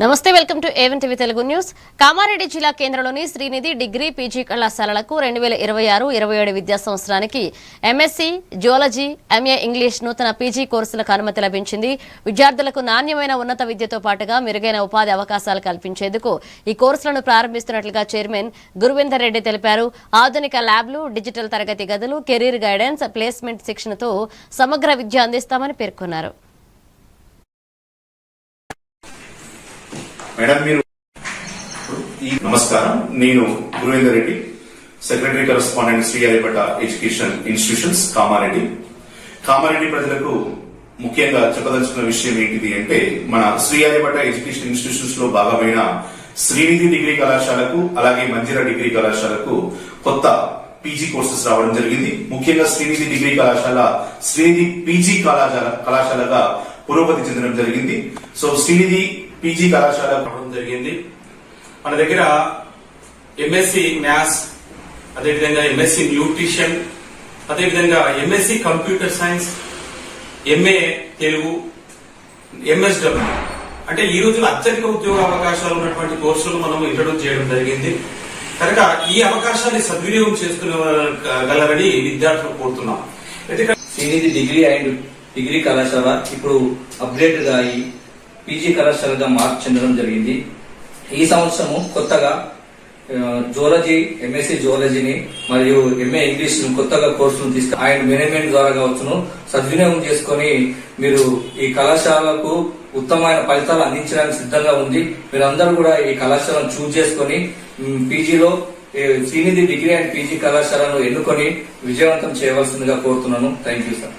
నమస్తే, welcome to A1 TV Telugu news. Kamareddy జిల్లా కేంద్రంలోని శ్రీనిధి డిగ్రీ పీజీ కళాశాలలకు 2026-27 విద్యా సంవత్సరానికి ఎంఎస్సీ జియాలజీ, ఎంఏ ఇంగ్లీష్ నూతన పీజీ కోర్సులకు అనుమతి లభించింది. విద్యార్థులకు నాణ్యమైన ఉన్నత విద్యతో పాటుగా మెరుగైన ఉపాధి అవకాశాలు కల్పించేందుకు ఈ కోర్సులను ప్రారంభిస్తున్నట్లుగా చైర్మన్ గురువిందర్ రెడ్డి తెలిపారు. ఆధునిక ల్యాబ్లు, డిజిటల్ తరగతి గదులు, కెరీర్ గైడెన్స్, ప్లేస్మెంట్ శిక్షణతో సమగ్ర విద్య అందిస్తామని పేర్కొన్నారు. మేడం మీరు నమస్కారం. నేను Guruvender Reddy, secretary correspondent Shri Haripatta education institutions Kamareddy ప్రజలకు ముఖ్యంగా చెప్పదలుచుకున్న విషయం ఏంటిది అంటే, మన శ్రీ హరిపట్ట ఎడ్యుకేషన్ ఇన్స్టిట్యూషన్స్ లో భాగమైన శ్రీనిధి డిగ్రీ కళాశాలకు అలాగే మంజిరా డిగ్రీ కళాశాలకు కొత్త పీజీ కోర్సెస్ రావడం జరిగింది. ముఖ్యంగా శ్రీనిధి డిగ్రీ కళాశాల శ్రీనిధి పీజీ కళాశాలగా పురోగతి చెందడం జరిగింది. సో శ్రీనిధి పీజీ కళాశాల రావడం జరిగింది. మన దగ్గర ఎంఎస్సి మ్యాథ్స్, అదేవిధంగా ఎంఎస్సి న్యూట్రిషన్, అదేవిధంగా MSc computer science, MA Telugu, MSW అంటే ఈ రోజుల్లో అత్యధిక ఉద్యోగ అవకాశాలు ఉన్నటువంటి కోర్సులు మనం ఇంట్రడ్యూస్ చేయడం జరిగింది. కనుక ఈ అవకాశాన్ని సద్వినియోగం చేసుకునేగలరని విద్యార్థులు కోరుతున్నాం. శ్రీనిధి డిగ్రీ అండ్ డిగ్రీ కళాశాల ఇప్పుడు అప్గ్రేడ్ గా పీజీ కళాశాలగా మార్పు చెందడం జరిగింది. ఈ సంవత్సరము కొత్తగా జువాలజీ, ఎంఎస్సీ జువాలజీని మరియు ఎంఏ ఇంగ్లీష్ కొత్తగా కోర్సులు అండ్ మేనేజ్మెంట్ ద్వారా కావచ్చును సద్వినియోగం చేసుకుని మీరు ఈ కళాశాలకు ఉత్తమమైన ఫలితాలు అందించడానికి సిద్ధంగా ఉంది. మీరందరూ కూడా ఈ కళాశాలను చూజ్ చేసుకుని పీజీలో శ్రీనిధి డిగ్రీ అండ్ పీజీ కళాశాలను ఎన్నుకొని విజయవంతం చేయవలసిందిగా కోరుతున్నాను. Thank you sir.